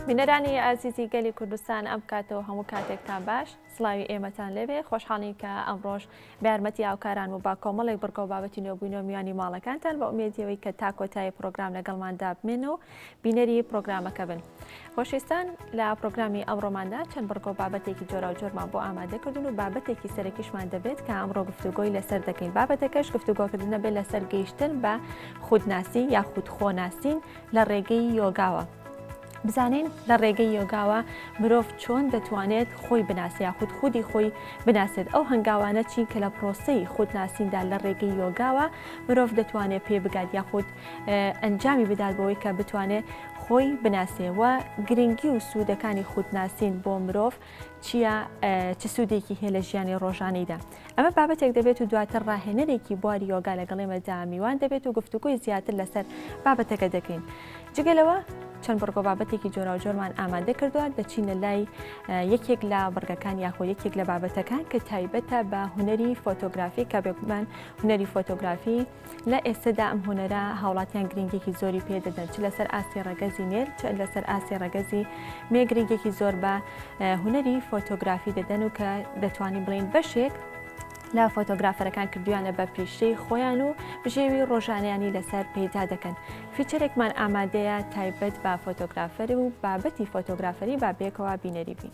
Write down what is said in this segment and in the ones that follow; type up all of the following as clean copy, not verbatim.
بینەرانی ئازیزی گەلی کوردستان ئەم کاتەوە هەموو کاتێکتان باش سڵاوی ئێمەتان لێبێ خۆشحاڵین کە ئەمڕۆژ بە یارمەتی هاوکاران و با کۆمەڵێک بڕگە و بابەتی نوێبوونەوە میوانی ماڵەکانتان بە ئومێدیەوەی کە تا کۆتایی پرۆگرام لەگەڵماندا بمێن و بینەری پرۆگرامەکە بن. خۆشویستان لە پرۆگرامی ئەمڕۆماندا چەند بڕگە و بابەتێکی جۆرا و جۆرمان بۆ ئامادەکردون و بابەتێکی سەرەکیشمان دەبێت کە ئەمڕۆ گفتوگۆی لەسەر دەکەین. بابەتەکەش گفتوگۆکردنە بێت لەسەر گەیشتن بە خودناسی یاخود خۆناسین لە ڕێگەی یۆگاوە. بزانین لە ڕێگەی یۆگاوە مرۆڤ چۆن دەتوانێت خۆی بناسێت یاخود خودی خۆی بناسێت. ئەو هەنگاوانە چین کە لە پرۆسەی خودناسیندا لە ڕێگەی یۆگاوە مرۆڤ دەتوانێت پێ بگات یاخود ئەنجامی بدات بەوەی کە بتوانێت خۆی بناسێەوە. گرنگی و سوودەکانی خودناسین بۆ مرۆڤ چییە؟ چ سوودێکی هەیە لە ژیانی ڕۆژانەیدا؟ ئەمە بابەتێک دەبێت و دواتر ڕاهێنەرێکی بواری یۆگا لەگەڵێمەدا میوان دەبێت و گفتوگۆی زیاتر لەسەر بابەتەکە دەکەین. جگەلەوە چەند بڕگە بابەتێکی جۆرا و جۆرمان ئامادە کردووە دەچینە لای یەکێک لە بڕگەکان یاخۆ یەکێک لە بابەتەکان کە تایبەتە بە هونەری فۆتۆگرافی کە بێگومان هونەری فۆتۆگرافی لە ئێستادا ئەم هونەرە هاوڵاتیان گرنگێکی زۆری پێدەدەن چ لەسەر ئاسی ڕەگەزی نێر چ لەسەر ئاسی ڕەگەزی مێ گرنگێکی زۆر بە هونەری فۆتۆگرافی دەدەن و کە دەتوانین بڵین بەشێک لا فۆتۆگرافەرەکان کردویانە بە پیشەی خۆیان و بژێوی ڕۆژانەیانی لەسەر پێدا دەکەن. فیچەرێکمان ئامادەیە تایبەت بە فۆتۆگرافەری و بابەتی فۆتۆگرافەری با بێکەوە بینەری بین.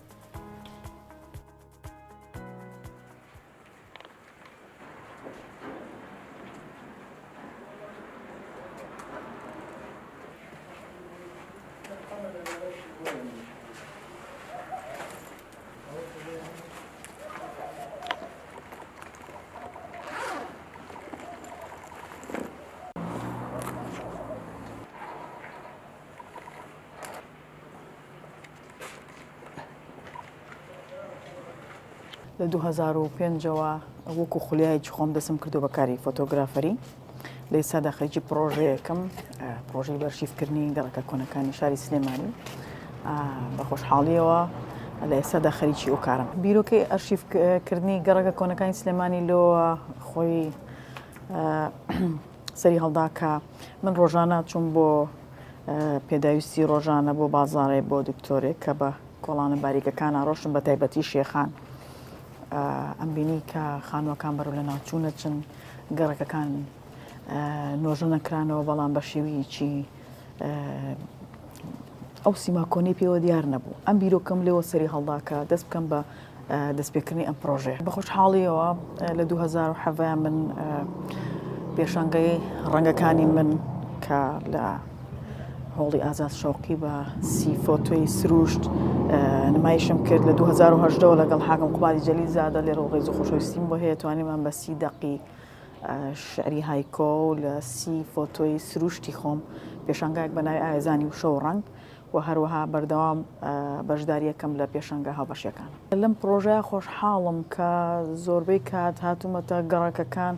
لە 2005ەوە وەکو خولیایکی خۆم دەسم کردو بەکاری فۆتۆگرافەری لە ئێستادا خەریکی پرۆژەیەکەم پرۆژەی بەرشیفکردنی گەڕەکە کۆنەکانی شاری سلێمانی بە خۆشحاڵیەوە لە ئێستادا خەریکی ئەو کارم. بیرۆکەی ئەرشیفکردنی گەڕەکە کۆنەکانی سلێمانی لەوە خۆی سەری هەڵدا کە من ڕۆژانە چوون بۆ پێداویستی ڕۆژانە بۆ بازاڕێ بۆ دکتۆرێک کە بە کۆڵانە باریکەکان ئاڕۆشن بە تایبەتی شێخان ئەم بینی کە خانووەکان بەرەو لە ناوچوونە چەند گەڕەکەکان نۆژە نەکرانەوە بەڵام بە شێوەیەکی ئەو سیما کۆنەی پێوە دیار نەبوو. ئەم بیرۆکەم لێوە سەری هەڵدا کە دەست بکەم بە دەستپێکردنی ئەم پرۆژێ. بە خۆشحاڵیەوە لە 2007 من پێشانگەی ڕەنگەکانی من کە لە هۆڵی ئازاد شەوقی بە 30 فۆتۆی سروشت نمایشم کرد لە 2010 لەگەڵ حاکم قوبادی جەلیل زادە لێرە ڕێز و خۆشەویستیم بۆ هەیە توانیمان بە 30 دقی شعری هایکۆ و لە 30 فۆتۆی سروشتی خۆم پێشانگایەک بە ناوی ئاوێزانی وشە و ڕەنگ و هەروەها بەردەوام بەشداریەکەم لە پێشانگا هاوبەشیەکان. لەم پرۆژەیە خۆشحاڵم کە زۆربەی کات هاتوومەتە گەڕەکەکان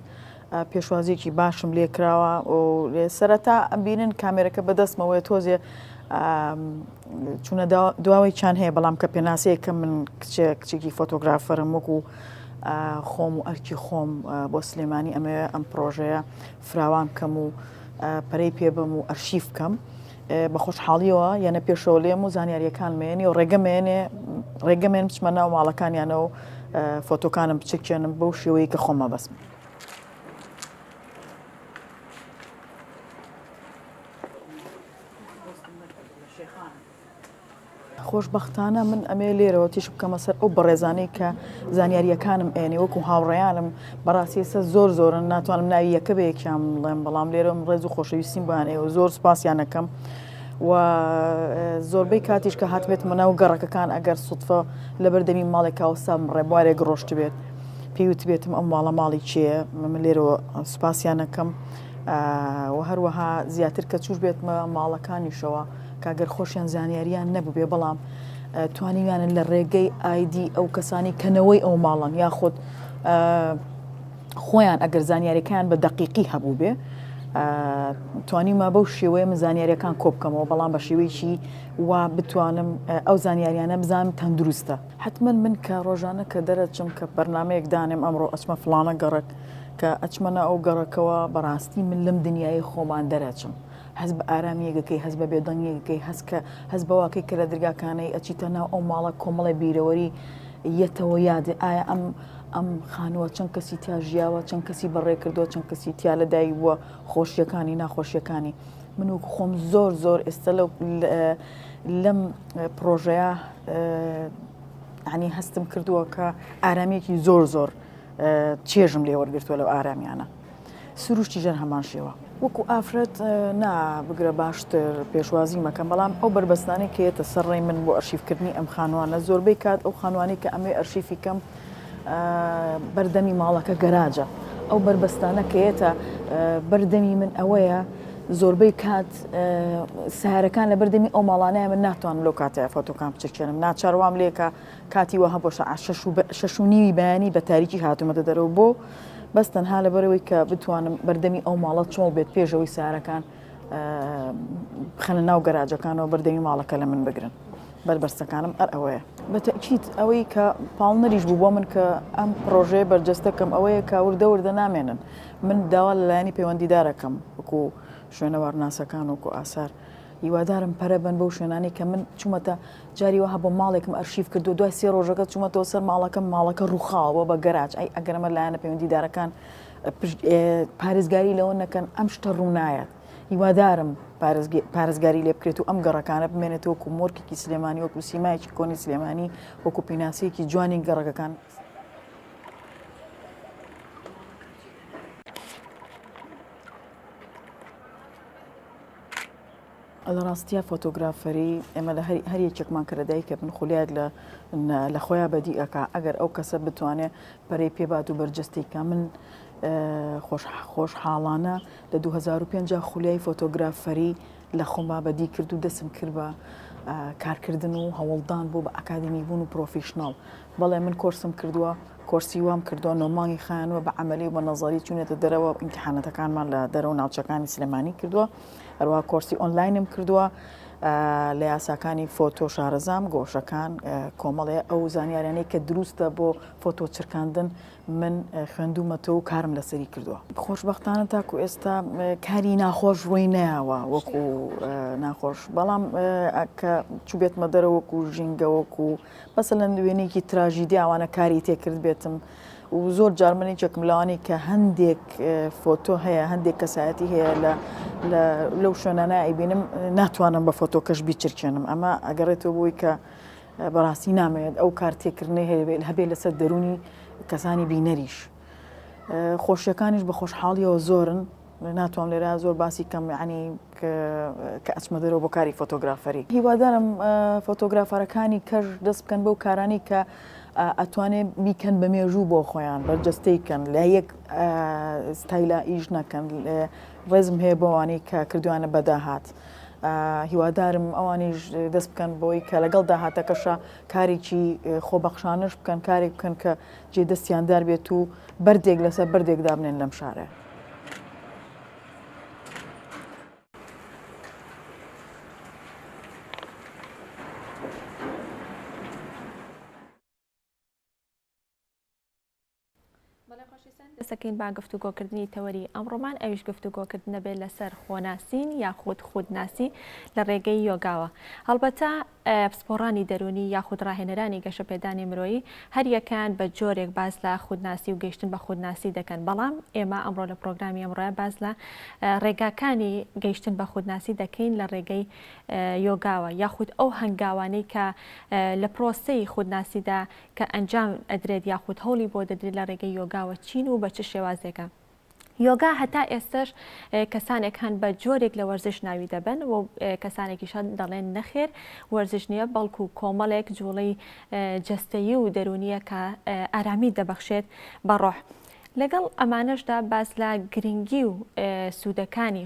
پێشوازیێکی باشم لێ کراوە و سەرەتا ئەبینن کامێرەکە بەدەستمەوەی تۆزێ چونە دواوەی چیان هەیە بەڵام کە پێناسەیە کە من کچێکی فۆتۆگرافەرم وەکو خۆم و ئەرکی خۆم بۆ سلێمانی ئەمەوێ ئەم پرۆژەیە فراوان بکەم و پەرەی پێ بم و ئەرشیف بکەم بە خۆشحاڵیەوە یانە پێشەوە لێم و زانیاریەکان مێنی و ڕێگەمێن بچمە ناو ماڵەکانیانە و فۆتۆکانم بچێنم بەو شێوەیە کە خۆمە بەسم. خۆشبەختانە من ئەمێ لێرەوە تیش بکەمە سەر ئەو بەڕێزانەی کە زانیاریەکانم ئێنێ وەکو هاوڕێیانم بەڕاستی ئێستا زۆرن ناتوانم ناوی یەکە بەیەکیان بڵێم بەڵام لێرەوە ڕێز و خۆشەویستیم بۆیانەیە و زۆر سوپاسیان دەکەم و زۆربەی کاتیش کە هاتبێتمە ناو گەڕەکەکان ئەگەر سوتفە لە بەردەمی ماڵێک ئەوسام ڕێبوارێک ڕۆشت بێت پێوت بێتم ئەم ماڵە ماڵی چییە من لێرەوە سوپاسیان دەکەم و هەروەها زیاتر کە چوش بێتمە ماڵەکانیشەوە کاگەر خۆشیان زانیاریان نەبوو بێ بەڵام توانیویانن لە ڕێگەی ئایدی ئەو کەسانی کەنەوەی ئەو ماڵن یاخود خۆیان ئەگەر زانیاریەکان بە دەقیقی هەبوو بێ توانیمە بەو شێوەیە من زانیاریەکان کۆ بکەمەوە بەڵام بە شێوەیەکی وا بتوانم ئەو زانیاریانە بزانم تەندروستە. حتمما من کە ڕۆژانە کە دەرەچم کە بەرنامەیەک دانێم ئەمڕۆ ئەچمە فلانە گەڕک کە ئەچمەنە ئەو گەڕەکەوە بەڕاستی من لەم دنیای خۆمان دەرەچم هەست بە ئارامیەکەی هەست بە بێدەنگێکەکەی هەست بەواکەی کە لە دەرگاکانەی ئەچیتە ناو ئەو ماڵە کۆمەڵی بیرەوەری یەتەوە یادێ ئایا ئەم خانووە چەند کەسی تا ژیاوە چەند کەسی بەڕێ کردووە چەند کەسی تیا لەدایی بووە خۆشیەکانی ناخۆشیەکانی من و خۆم زۆر ئێستا لەم پرۆژەیە ینی هەستم کردووە کە ئارامێکی زۆر چێژم لێ وەرگرتووە لەو ئارامیانە سروشتی ژەر هەمان شێوە وەکو ئافرەت بگرە باشتر پێشوازی مەکەم بەڵام ئەو بربەستانەی کێتە سەرڕێی من بۆ ئەرشیفکردنی ئەم خانوانە زۆربەی کات ئەو خانوانی کە ئەمێ ئەرشیفی کەم بەردەمی ماڵەکە گەراجە ئەو بربەستانە کێتە بەردەمی من ئەوەیە زۆربەی کات سەهارەکان لە بەردەمی ئەو ماڵانەیە من ناتوانم لەو کاتەیە فۆتۆکان بچێنم ناچاروام لێکە کاتی وەها بۆ 6:30 بەیانی بە تاریکی هاتوومەتە دەرەوە بۆ بەس تەنها لەبەرەوەی کە بتوانم بەردەمی ئەو ماڵە چۆڵ بێت پێشەوەی سارەکان بخەنە ناو گەراجەکانەوە بەردەمی ماڵەکە لە من بگرن بربەستەکانم ئەوەیە بەتەکیید ئەوەی کە پاڵنەریش بوو بۆ من کە ئەم پرۆژەیە بەرجەستەکەم ئەوەیە کە وردە نامێنن من داوا لەلایەنی پەیوەندیدارەکەم وەکو شوێنەوارناسەکان وەکو ئاسار هیوادارم پەرە بن بەو شوێنانی کە من چوومەتە جاری وەها بۆ ماڵێکم ئەرشیف کردو دوای 3 ڕۆژەکە چوومەتەوە سەر ماڵەکە ڕووخاوە بە گەراج ئەی ئەگەرمە لایەنە پەیوەندیدارەکان پارێزگاری لەوە نەکەن ئەم شتە ڕوونایەت هیوادارم پارێزگاری لێ بکرێت و ئەم گەڕەکانە بمێنێتەوە وەکو مۆرکێکی سلێمانی وەکو سیمایەکی کۆنی سلێمانی وەکو پیناسەیەکی جوانی گەڕەکەکان لە ڕاستیە فۆتۆگرافەری ئێمە لە هەر یەکێکمان کە لەدایکە بن خولایەک لە خۆیان بەدی ئەکا ئەگەر ئەو کەسە بتوانێت پەرەی پێبات و بەرجەستێکە من خۆشحاڵانە لە 2005 خولیای فۆتۆگرافەری لە خۆما بەدی کرد و دەسم کرد بە کارکردن و هەوڵدان بۆ بە ئەکادمی بوون و پرۆفیشناڵ بەڵێ من کۆرسم کردووە کۆرسی وام کردووە نۆمانگی خایانوە بە عملی و بە نەزاری چوونێتە دەرەوە ئیمتیحانەتەکانمان لە دەرەوە ناوچەکانی سلێمانی کردووە هەروە کۆرسی ئۆنلاینم کردووە لە یاساکانی فۆتۆ شارەزام گۆشەکان کۆمەڵێ ئەو زانیاریانەی کە دروستە بۆ فۆتۆ چرکاندن من خوێندومەتەوە و کارم لەسەری کردووە خۆشبەختانە تاکو ئێستا کاری ناخۆش ڕووی نەیاوە وەکو ناخۆش بەڵام کە چوبێتمە دەرە وەکو ژینگە وەکو مەسەلەن وێنێکی تراژیدی ئەوانە کاری تێکرد بێتم و زۆر جارمنێکێکم لەوانی کە هەندێک فۆتۆ هەیە هەندێک کەسایەتی هەیە لەو شوێنانە ئەیبینم ناتوانم بە فۆتۆکەش بیچرکێنم ئەمە ئەگەڕێتەوە بۆی کە بەڕاستی نامەوێت ئەو کارتێکردنی هەبێت لەسەر دەرونی کەسانی بینەریش خۆشیەکانیش بە خۆشحاڵیەوە زۆرن ناتوانم لێرە زۆر باسی کەم ینی کە ئەچمە دەرەوە بۆ کاری فۆتۆگرافەری هیوادارم فۆتۆگرافەرەکانی کەش دەست بکەن بەو کارانی کە ئەتوانێت بیکەن بە مێژوو بۆ خۆیان بەرجەستەیکەن لە یەک ستایلا ئیش نەکەن ڕێزم هەیە بۆوانەی کە کردوانە بەداهات هیوادارم ئەوانیش دەست بکەن بۆی کە لەگەڵ داهاتەکەشە کارێکی خۆبەخشانش بکەن کارێک بکەن کە جێدەستیاندار بێت و بەردێک لەسەر بەردێک دابنێن لەم شارە دەسەکەین با گفتوگۆکردنی تەوەری ئەمڕۆمان ئەویش گفتوگۆکردنە بێت لەسەر خۆناسین یاخود خودناسی لە ڕێگەی یۆگاوە هەڵبەتە پسپۆڕانی دەرونی یاخود ڕاهێنەرانی گەشەپێدانی مرۆیی هەریەکان بە جۆرێک باز لە خودناسی و گەیشتن بە خودناسی دەکەن بەڵام ئێمە ئەمڕۆ لە پرۆگرامی ئەمڕۆیە باز لە ڕێگاکانی گەیشتن بە خودناسی دەکەین لە ڕێگەی یۆگاوە یاخود ئەو هەنگاوانەی کە لە پرۆسەی خودناسیدا کە ئەنجام ئەدرێت یاخود هەوڵی بۆ دەدرێت لە ڕێگەی یۆگاوە چین و بە چ شێوازێکە یۆگا هەتا ئێستش کەسانێک هەن بە جۆرێک لە وەرزش ناوی دەبن و کەسانێکیشان دەڵێن نەخێر وەرزش نییە بەڵکو کۆمەڵێک جوڵەی جەستەیی و دەرونیە کە ئارامی دەبەخشێت بە ڕۆح لەگەڵ ئەمانەشدا باس لە گرنگی و سوودەکانی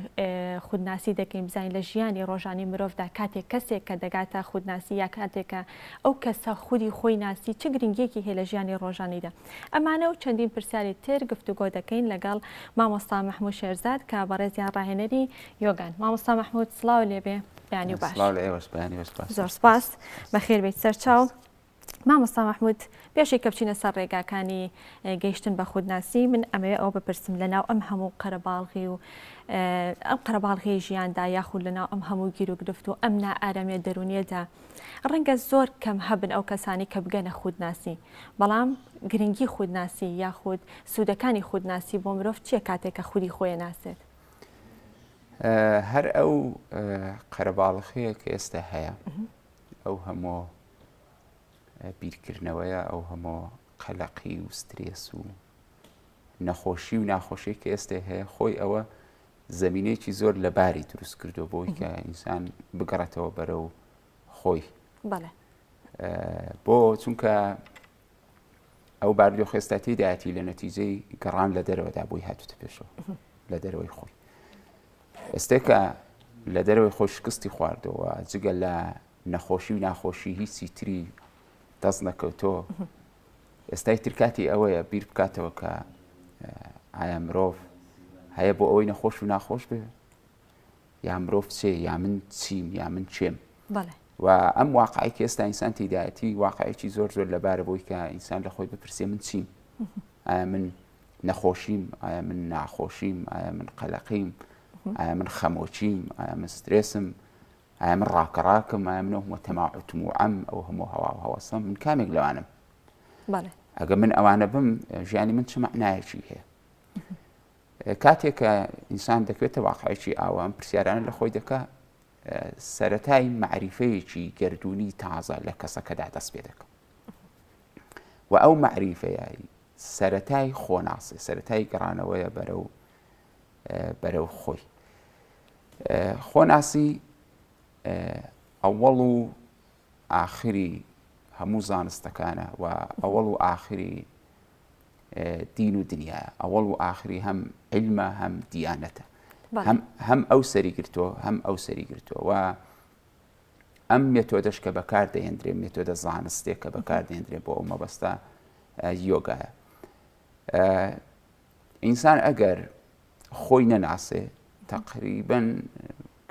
خودناسی دەکەین بزانین لە ژیانی ڕۆژانی مرۆڤدا کاتێک کەسێک کە دەگاتە خودناسی یا کاتێکە ئەو کەسە خودی خۆی ناسی چه گرنگیەکی هەیە لە ژیانی ڕۆژانیدا ئەمانە و چەندین پرسیاری تر گفتوگۆ دەکەین لەگەڵ مامۆستا مەحموود شێرزاد کە بەڕێزیان ڕاهێنەری یۆگان مامۆستا مەحموود سڵاو لێبێ بەیانی و باش زۆر سپاس بەخێر بیت سەرچاو مامۆستا محمود پێشی کە بچینە سەر ڕێگاکانی گەیشتن بە خودناسی من ئەمەوێ ئەوە بپرسم لەناو ئەم هەموو قەرەباڵغی و ئەم قەرەباڵغی ژیاندا یاخود لەناو ئەم هەموو گیر و گرفت و ئەم نائارەمیە دەرونیەدا ڕەنگە زۆر کەم هەبن ئەو کەسانی کە بگەنە خودناسی بەڵام گرنگی خودناسی یاخود سوودەکانی خودناسی بۆ مرۆڤ چییە کاتێک کە خودی خۆی ناسێت؟ هەر ئەو قەرەباڵغەیە کە ئێستا هەیە ئەو هەموو بیرکردنەوەیە ئەو هەموو قەلەقی و سترێس و نەخۆشی و ناخۆشی کە ئێستا هەیە خۆی ئەوە زەمینەیەکی زۆر لەباری دروست کردو بۆی کە ئینسان بگەڕێتەوە بەرەو خۆی بۆ چونکە ئەو باردۆخ ئێستاتی دایەتی لە نەتیجەی گەڕان لە دەرەوەدا بۆی هاتوتە پێشەوە لە دەرەوەی خۆی ئێستێکە لە دەرەوەی خۆی شکستی خواردەوە جگە لە نەخۆشی و ناخۆشی هیچی تری دەست نەکەوتۆ ئێستای ترکاتی ئەوەیە بیر بکاتەوە کە ئایا مرۆڤ هەیە بۆ ئەوەی نەخۆش و ناخۆش بێ یا مرۆڤ چێ یا من چیم یا من چێم و ئەم واقعی کە ئێستا ئینسان تێدایەتی واقعێکی زۆر زۆر لەبارە بۆی کە ئینسان لە خۆی بپرسێ من چیم ئایا من نەخۆشیم ئایا من ناخۆشیم ئایا من قەلەقیم ئایا من خەمۆچیم ئایا من سترێسم ئایا من ڕاکەڕاکم ئایا من هەموو تەماعوتم و عەم ئەو هەموو هەوا و هەوەسەم من کامێک لەوانم ئەگە من ئەوانە بم ژیانی من چ مەعنایەکی هەیە کاتێک کە ئینسان دەکوێتە واقعێکی ئاوە ئەم پرسیارانە لە خۆی دەکا سەرەتای معریفەیەکی گەردوونی تازە لە کەسەکەدا دەست پێ دەکەم و ئەو معریفەیە سەرەتای خۆناسێ سەرەتای گەڕانەوەیە بەرەو خۆی خۆناسی ئەوەڵ و ئاخری هەموو زانستەکانە و ئەوەڵ و ئاخری دین و دنیاە ئەوەڵ و ئاخری هەم علمە هەم دیانەتە هەم ئەو سەری گرتووە هەم ئەو سەری گرتووە و ئەم مێتۆدەش کە بەکار دەهێنرێ مێتۆدە زانستێک کە بەکار دەهێنرێ بۆ ئەو مەبەستە یۆگایە ئینسان ئەگەر خۆی نەناسێ تقریبەن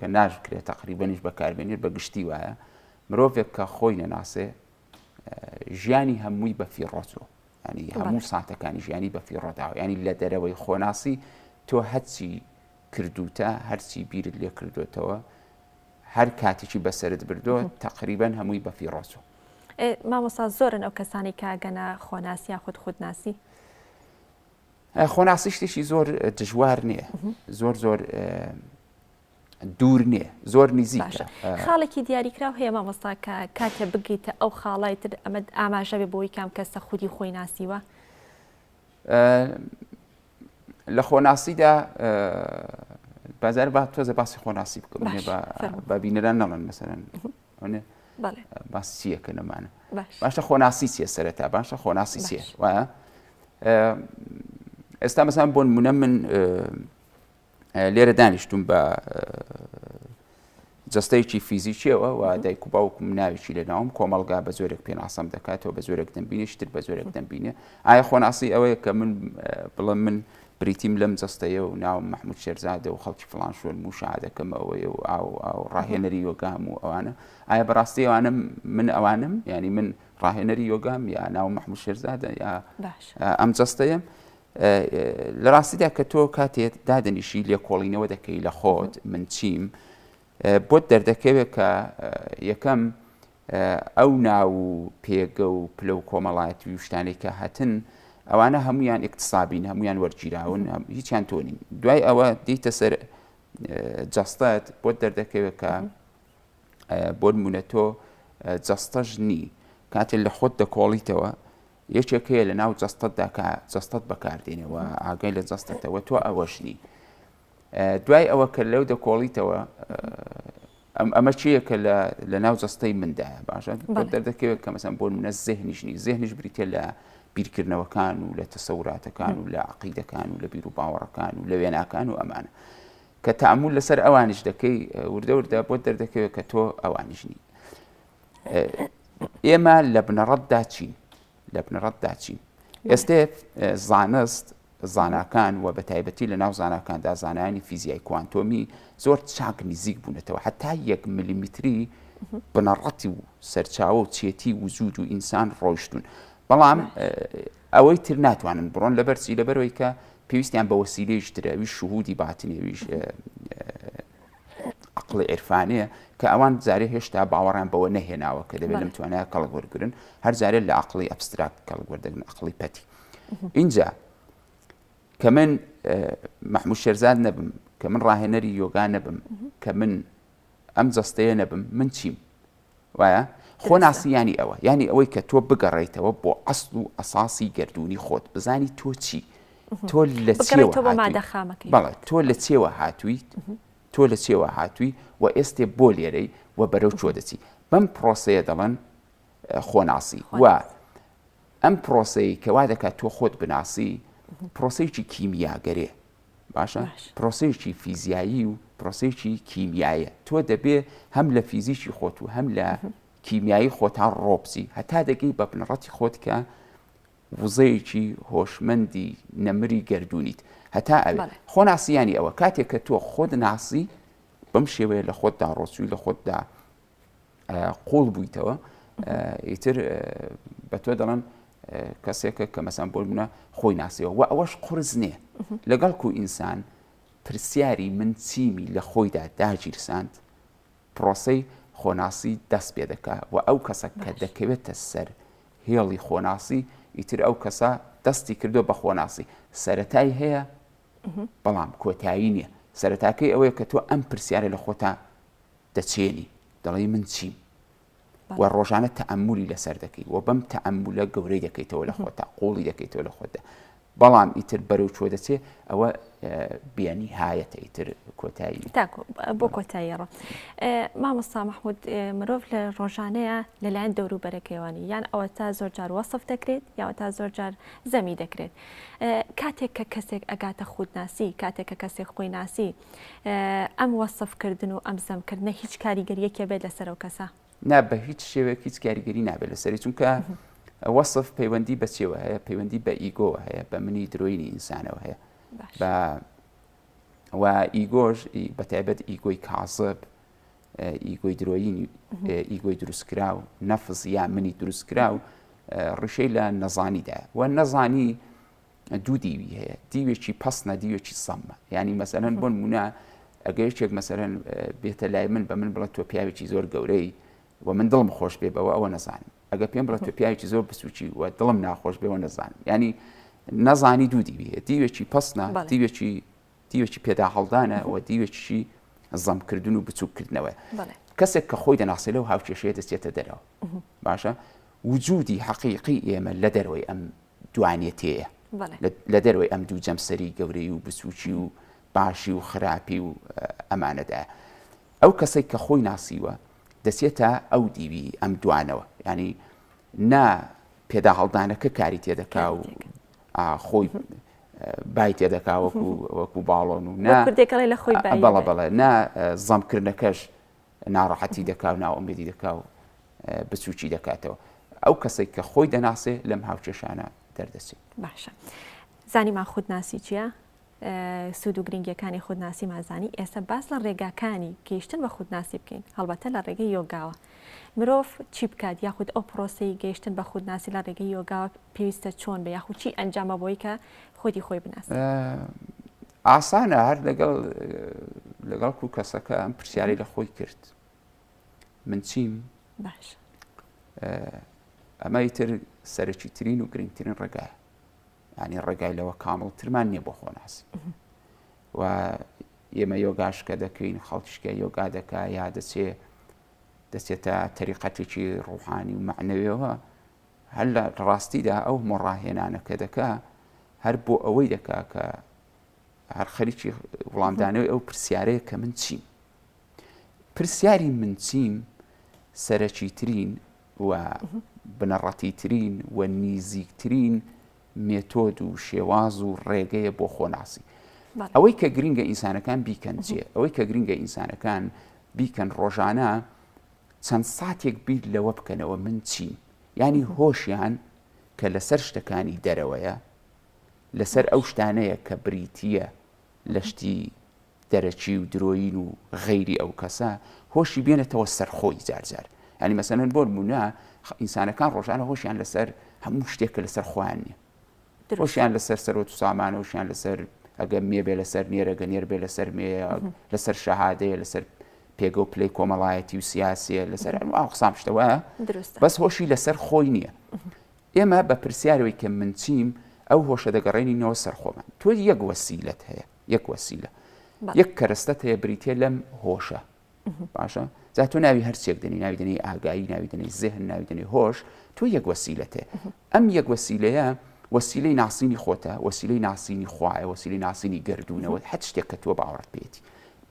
کە ناژکرێت تقریبەنیش بەکاربێنێت بە گشتی وایە مرۆڤێک کە خۆی نەناسێ ژیانی هەمووی بە فیڕۆچۆ ینی هەموو ساتەکانی ژیانی بە فیڕۆداوە ینی لە دەرەوەی خۆناسی تۆ هەرچی کردوتە هەرچی بیرت لێ کردوێتەوە هەر کاتێکی بەسەرت بردۆ تقریبەن هەمووی بە فیڕۆچۆ مامۆستا زۆرن ئەو کەسانی کە گەنە خۆناسی یا خودناسی خۆناسی شتێکی زۆر دژوار نییە زۆر زۆر دوور نییە زۆر نزیکە خاڵێکی دیاریکراو هەیە مامۆستا کە کاتێ بگیتە ئەو خاڵای تر ئەمە ئاماژە بێ بۆی کام کەسە خودی خۆی ناسیوە لە خۆناسیدا بازار با تۆزە باسی خۆناسی بکەم بە بینەران نەڵێن مەسەرەن باسی چیەکە نەمانە باشە خۆناسی چیە سەرەتا باشە خۆناسی چیە وایە ئێستا مەسەڵەن بۆ نمونە من لێرە دانیشتوم بە جەستەیەکی فیزیکیەوە و دایک و باوکم ناوێکی لەناوم کۆمەڵگا بە زۆرێک پێناسەم دەکاتەوە بە زۆرێک دەمبینێ شتر بە زۆرێک دەمبینێ ئایا خۆناسی ئەوەیە کە من بڵێم من بریتیم لەم جەستەیە و ناوم محمود شێرزادە و خەڵکی فڵان شوێن موشعادەکەم ئەوەیە و ئاو ڕاهێنەری یۆگام و ئەوانە ئایا بەڕاستی ئەوانە من ئەوانم ینی من ڕاهێنەری یۆگام یا ناوم محمود شێرزادە یا ئەم جەستەیە لە ڕاستیدا کە تۆ کاتێت دادەنیشی لێکۆڵینەوە دەکەی لە خۆت من چیم بۆت دەردەکەوێت کە یەکەم ئەو ناو و پێگە و پلە و کۆمەڵایەتی و شتانێک کە هاتن ئەوانە هەمویان ئیکتسابین هەمویان وەرگیراون هیچیان تۆنین دوای ئەوە دیتە سەر جەستەت بۆت دەردەکەوێت کە بۆ نمونە تۆ جەستەش نی کاتێ لە خۆت دەکۆڵیتەوە یەکێک هەیە لە ناو جەستەتدا کە جەستەت بەکاردێنەوە ئاگای لە جەستەتەوە تۆ ئەوەشنی دوای ئەوە کە لەو دەکۆڵیتەوە ئەمە چیە کە لە ناو جەستەی مندایە باشە بۆ دەردەکەوێت کە مەسەن بۆ منە زێهنیشنی زێهنیش بریتێ لە بیرکردنەوەکان و لە تەسەوراتەکان و لە عەقیدەکان و لە بیر و باوەڕەکان و لە وێناکان و ئەمانە کە تەئەموول لەسەر ئەوانیش دەکەی وردە وردە بۆ دەردەکەوێت کە تۆ ئەوانیشنی ئێمە لە بنەڕەتدا چین لە بنەڕەتدا چین ئێستێ زانست زاناکان و بە تایبەتی لە ناو زاناکاندا زانایانی فیزیای کوانتۆمی زۆر چاک نزیک بوونەتەوە حتا 1 میلیمتری بنەڕەتی و سەرچاوە و چێتی وجود و ئینسان ڕۆیشتون بەڵام ئەوەی تر ناتوانن بڕۆن لەبەرچی لەبەرەوەی کە پێویستیان بە وەسیلەیەش ترەوی شهودی باتنێویش عقڵی عرفانەیە کە ئەوان جارێ هێشتا باوەڕیان بەوە نەهێناوە کە دەبێت لەم توانای کەڵک وەرگرن هەر جارێت لە عقڵی ئەبستراکت کەڵک وەردەگرن عقڵی پەتی اینجا کە من محمود شێرزاد نەبم کە من ڕاهێنەری یۆگا نەبم کە من ئەم جەستەیە نەبم من چیم وایە خۆناسی ینی ئەوە ینی ئەوەی کە تۆ بگەڕێیتەوە بۆ ئەسڵ و ئەساسی گردردونی خۆت بزانی تۆ چی تۆ لە بەڵێ تۆ لە چێوە هاتوویت تۆ لە چێوە هاتووی و ئێستێ بۆ لێرەی و بەرەو چۆ دەچی بەم پرۆسەیە دەڵێن خۆناسی و ئەم پرۆسەی کەوا دەکات تۆ خۆت بناسی پرۆسەیەکی کیمیاگەرێ باشە پرۆسەیەکی فیزیایی و پرۆسەیەکی کیمیایە تۆ دەبێ هەم لە فیزیکی خۆت و هەم لە کیمیایی خۆتا ڕۆبسی هەتا دەگەی بە بنەڕەتی خۆت کە وزەیەکی هۆشمەندی نەمری گردردونیت هەتا ئەوێ خۆناسیانی ئەوە کاتێک کە تۆ خۆت ناسی بەم شێوەیە لە خۆتدا ڕۆچووی لە خۆتدا قوڵ بوویتەوە ئیتر بە تۆ دەڵێن کەسێکە کە مەسەن بۆ بوونە خۆی ناسیەوە و ئەوەش قورس نییە لەگەڵ و ئینسان پرسیاری من چیمی لە خۆیدا داگیرساند پرۆسەی خۆناسی دەست پێ دەکات و ئەو کەسە کە دەکەوێتە سەر هێڵی خۆناسی ئیتر ئەو کەسە دەستی کردو بە خۆناسی سەرەتای هەیە بەڵام کۆتایی نییە سەرەتاکەی ئەوەیە کە تۆ ئەم پرسیارە لە خۆتا دەچێنی دەڵێ من چیم و ڕۆژانە تەئەمولی لەسەر دەکەی و بەم تەئەمولە گەورەی دەکەیتەوە لە خۆتا قوڵی دەکەیتەوە لە خۆتدا بەڵام ئیتر بەرەو چۆ دەچێ ئەوە بیانیهایەتە ئیتر کۆتایی بۆ کۆتاییڕۆ مامۆستا مەحموود مرۆڤ لە ڕۆژانەیە لەلایەن دەوروبەرەکەیوانی یان ئەوە تا زۆر جار وەسف دەکرێت یاوە تا زۆر جار زەمی دەکرێت کاتێک کە کەسێک ئەگاتە خودناسی کاتێک کە کەسێک خۆی ناسی ئەم وەسفکردن و ئەم زەمکردنە هیچ کاریگەریەکێ بێت لەسەر ئەو کەسە نا بە هیچ شێوەیەک هیچ کاریگەری نابێت لەسەری چونکە وەسف پەیوەندی بە چێوە هەیە پەیوەندی بە ئیگۆ هەیە بە منی درۆینی ئینسانەوە هەیە و ئیگۆژ بەتایبەت ئیگۆی کازب ئیگۆی درۆینی ئیگۆی دروستکرا و نەفز یا منی دروستکرا و ڕشەی لە نەزانیدا و نەزانی دوو دیوی هەیە دیوێکی پەسنە دیوێکی سەممە ینی مەسەرەن بۆ نمونە ئەگەیچێک مەسەرەن بێتە لای من بە من بڵێت تۆ پیاوێکی زۆر گەورەی و من دڵم خۆش بێ بەوە ئەوە نەزانم ئەگە پێم بڵێت تۆ پیاوێکی زۆر بسوچی و دڵم ناخۆش بێەوە نەزانم ینی نەزانی دوو دیوی هەیە دیوێکی پەسنە دیوێکی پێدا هەڵدانە و دیوێکی زەمکردن و بچووکردنەوە کەسێک کە خۆی دەناسێ لەو هاوکێشەیە دەستێتە دەرەوە باشە وجودی حەقیقی ئێمە لە دەروەی ئەم دوانێتەیە لە دەروەی ئەم دوو جەمسەری گەورەی و بسوچی و باشی و خراپی و ئەمانەدا ئەو کەسێک کە خۆی ناسیوە دەچێتە ئەو دیوی ئەم دوانەوە ینی نا پێدا هەڵدانەکە کاری تێدەکا و خۆی بای تێدەکا وەکو باڵۆن و بەڵە بەڵێ نا زەمکردنەکەش ناڕەحەتی دەکا و ناوەمێدی دەکا و بچووکی دەکاتەوە ئەو کەسێک کە خۆی دەناسێ لەم هاوکێشانە دەردەچێت باشە زانیمان خودناسی چییە؟ سوود و گرنگیەکانی خودناسی مازانی ئێستا باس لە ڕێگاکانی گەیشتن بە خودناسی بکەین هەڵبەتە لە ڕێگەی یۆگاوە مرۆڤ چی بکات یاخود ئەو پرۆسەی گەیشتن بە خودناسی لە ڕێگەی یۆگاوە پێویستە چۆن بە یاخود چی ئەنجامە بۆی کە خۆی بناسێت ئاسانە هەر لەگەڵ و کەسەکە ئەم پرسیارەی لە خۆی کرد من چیم باش ئەمە ئیتر سەرەکی ترین و گرنگترین ڕێگایە ینی ڕێگای لەوە کامڵترمان نییە بۆ خۆناسی و ئێمە یۆگاشکە دەکەین خەڵکیشکە یۆگا دەکا یا دەچێتە تەریقەتێکی ڕوحانی و معنەویەوە هەر لە ڕاستیدا ئەو مۆڕاهێنانەکە دەکا هەر بۆ ئەوەی دەکا کە هەر خەریکی وڵامدانەوەی ئەو پرسیارەیە کە من چیم پرسیاری من چیم سەرەکی ترین و بنەڕەتی ترین و نیزیکترین مێتۆد و شێواز و ڕێگەیە بۆ خۆناسی ئەوەی کە گرنگە ئینسانەکان بیکەن چیە ئەوەی کە گرنگە ئینسانەکان بیکەن ڕۆژانە چەند ساتێک بیر لەوە بکەنەوە من چیم ینی هۆشیان کە لەسەر شتەکانی دەرەوەیە لەسەر ئەو شتانەیە کە بریتیە لە شتی دەرەچی و درۆین و غەیری ئەو کەسە هۆشی بێنێتەوە سەرخۆی جارجار ینی مەسەلەن بۆ نمونە ئینسانەکان ڕۆژانە هۆشیان لەسەر هەموو شتێکە لەسەر خۆیان نییە هۆشیان لەسەر سەرۆت و سامانە وشیان لەسەر ئەگە مێ بێ لەسەر نێرەگە نێر بێ لەسەر مێ لەسەر شەهادەیە لەسەر پێگە و پلەی کۆمەڵایەتی و سیاسیە لەسەر قسام شتەوە بەس هۆشی لەسەر خۆی نییە ئێمە بە پرسیارەوەی کە من چیم ئەو هۆشە دەگەڕێنینەوە سەر خۆمان تۆ یەک وەسیلەت هەیە یەک وەسیلە یەک کەرەستەت هەیە بریتێ لەم هۆشە باشە جا تۆ ناوی هەرچێک دەنی ناوی دەنی ئاگایی ناوی دەنی زێهن ناوی دەنی هۆش تۆ یەک وەسیلەت هەیە ئەم یەک وەسیلەیە وەسیلەی ناسینی خۆتە وەسیلەی ناسینی خوایە وەسیلەی ناسینی گردوونەوە هەر شتێک کە تۆ باوەڕت پێێتی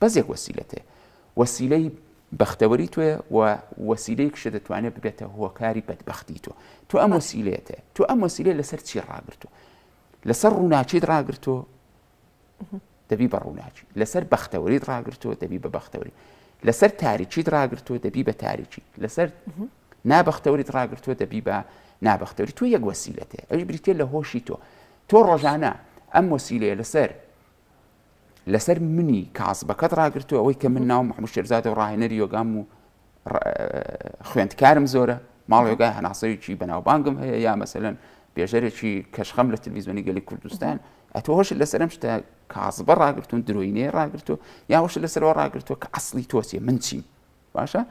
بەس یەک وەسیلەت هەیە وەسیلەی بەختەوەری توێ و وەسیلەی کشە دەتوانێت ببێتە هۆکاری بەدبەختی تۆ ئەم وەسیلەیەتە تۆ ئەم وەسیلەیە لەسەر چی ڕاگرتۆ لەسەر ڕووناچیت ڕاگرتۆ دەبی بە ڕووناچی لەسەر بەختەوەریت ڕاگرتۆ دەبی بە بەختەوەری لەسەر تاریچیت ڕاگرتۆ دەبی بە تاریچی لەسەر نابەختەوەریت ڕاگرتۆ دەبی بە نابەختەوەری تۆ یەک وەسیلەت هەیە ئەوش بریتێ لە هۆشی تۆ ڕۆژانە ئەم وەسیلەیە لەسەر منی کاسبەکەت ڕاگرتۆ ئەوەی کە من ناوم محموود شێرزادە و ڕاهێنەری یۆگام و خوێندکارم زۆرە ماڵ یۆگای هەناسەوێکی بەناوبانگم هەیە یا مەسەلەن بێژەرێکی کەشخەم لە تەلڤیزیۆنی گەلی کوردستان ئەتۆ هۆشت لەسەرم شتە کاسبە ڕاگرتون درۆینەیە ڕاگرتۆ یا هۆشت لەسەرەوە ڕاگرتۆ کە ئەسڵی تۆچیە من چیم باشە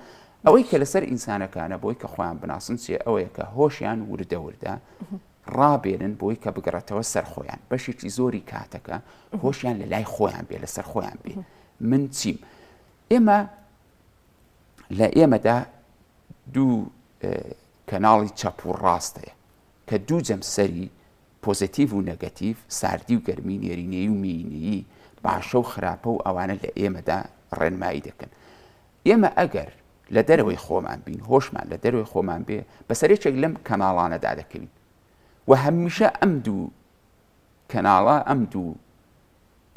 ئەوەی کە لەسەر ئینسانەکانە بۆی کە خۆیان بناسن چیە ئەوەیە کە هۆشیان وردە وردە ڕابێنن بۆی کە بگەڕێتەوە سەر خۆیان بەشێکی زۆری کاتەکە هۆشیان لە لای خۆیان بێ لەسەر خۆیان بێ من چیم ئێمە لە ئێمەدا دوو کەناڵی چەپ و ڕاستەیە کە دوو جەمسەری پۆزیتیڤ و نەگەتیڤ ساردی و گەرمی نێرینەیی و مینەیی باشە و خراپە و ئەوانە لە ئێمەدا ڕێنمایی دەکەن ئێمە ئەگەر لە دەرەوەی خۆمان بین هۆشمان لە دەرەوەی خۆمان بێ بەسەرێکێک لەم کەناڵانەدا دەکەوین و هەمیشە ئەم دوو کەناڵە ئەم دوو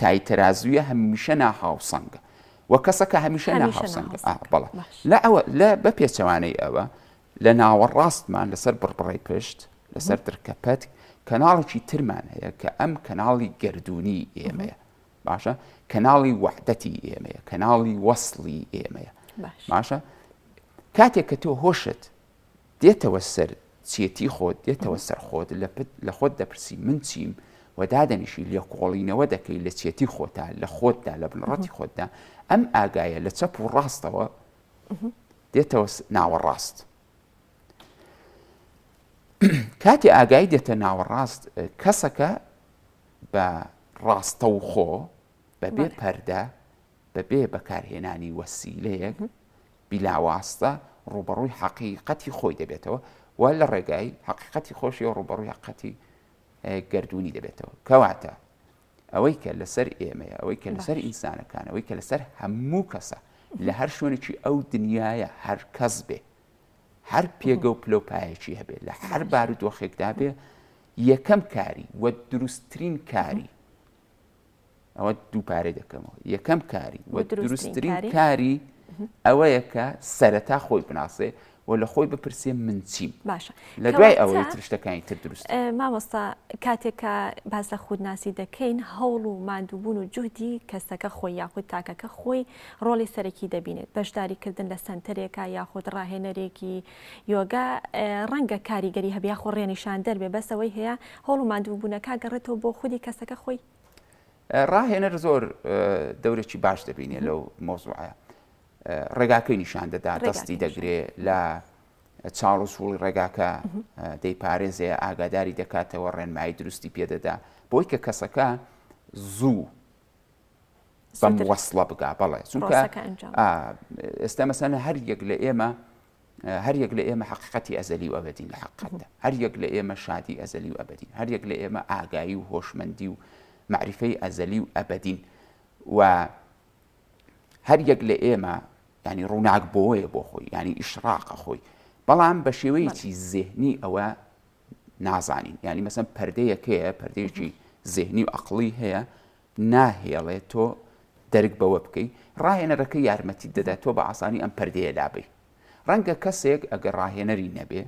تایتەرازویە هەمیشە ناهاوسەنگە و کەسەکە هەمیشە ناهاوسەنگە بەڵێ لە بە پێچەوانەی ئەوە لە ناوەڕاستمان لەسەر بڕبڕی پشت لەسەر درکەپەت کەناڵێکی ترمان هەیە کە ئەم کەناڵی گردوونی ئێمەیە باشە کەناڵی وەحدەتی ئێمەیە کەناڵی وەسڵی ئێمەیە باشە کاتێک کە تۆ هۆشت دێتەوە سەر چێتی خۆت دێتەوە سەر خۆت لە خۆت دەپرسی من چیم و دادەنیشی لێ کۆڵینەوە دەکەی لە چێتی خۆتا لە خۆتدا لە بنڕەتی خۆتدا ئەم ئاگایە لە چەپ و ڕاستەوە دێتەوە ناوەڕاست کاتی ئاگایی دێتە ناوەڕاست کەسەکە بە ڕاستە و خۆ بەبێ پەردە بەبێ بەکارهێنانی وەسیلەیەک بیلاواستە ڕوبەڕووی حەقیقەتی خۆی دەبێتەوە و لە ڕێگای حەقیقەتی خۆشی و ڕوبەڕووی حەقیقەتی گردوونی دەبێتەوە کەواتە ئەوەی کە لەسەر ئێمەیە ئەوەی کە لەسەر ئینسانەکان ئەوەی کە لەسەر هەموو کەسە لە هەر شوێنێکی ئەو دنیاە هەر کەس بێ هەر پێگە و پلۆپایەکی هەبێ لە هەر بارودۆخێکدا بێ یەکەم کاری و دروستترین کاری ئەوە دووپارەی دەکەمەوە یەکەم کاری و دروستترین کاری ئەوەیە کە سەرەتا خۆی بناسێ و لە خۆی بپرسێ من چیم باشە لە دوای ئەوەی ترشتەکانی تر دروست مامۆستا کاتێکە باز لە خودناسی دەکەین هەوڵ و مادووبوون و جوودی کەسەکە خۆی یاخود تاکەکە خۆی ڕۆڵی سەرەکی دەبینێت بەشداریکردن لە سنتەرێکە یاخود ڕاهێنەرێکی یۆگا ڕەنگە کاریگەری هەبیا خۆ ڕێنیشان دەربێ بەسەوەی هەیە هەوڵ و مادووبوونەکە گەڕێتەوە بۆ خودی کەسەکە خۆی ڕاهێنەر زۆر دەورێکی باش دەبینێ لەو مۆزوعە ڕێگاکەی نیشان دەدا دەستی دەگرێ لە چاڵ و سوڵی ڕێگاکە دەیپارێزێ ئاگاداری دەکاتەوە ڕێنمایی دروستی پێدەدا بۆی کە کەسەکە زوو بەم وەسڵە بگا بەڵێ چونکە ئێستا مەسەلەن هەر یەک لە ئێمە حەقیقەتی ئەزەلی و ئەبەدین لە حەقیقەتدا هەر یەک لە ئێمە شادی ئەزەلی و ئەبەدین هەر یەک لە ئێمە ئاگایی و هۆشمەندی و معریفەی ئەزەلی و ئەبەدین و هەر یەک لە ئێمە ینی ڕووناک بۆیە بۆ خۆی ینی ئیشراقە خۆی بەڵام بە شێوەیەکی زێهنی ئەوە نازانین ینی مەسەن پەردەیەکەیە پەردەیەکی زێهنی و عەقڵی هەیە ناهێڵێت تۆ دەرک بەوە بکەی ڕاهێنەرەکە یارمەتی دەدات تۆ بە ئاسانی ئەم پەردەیە دابی ڕەنگە کەسێک ئەگەر ڕاهێنەری نەبێ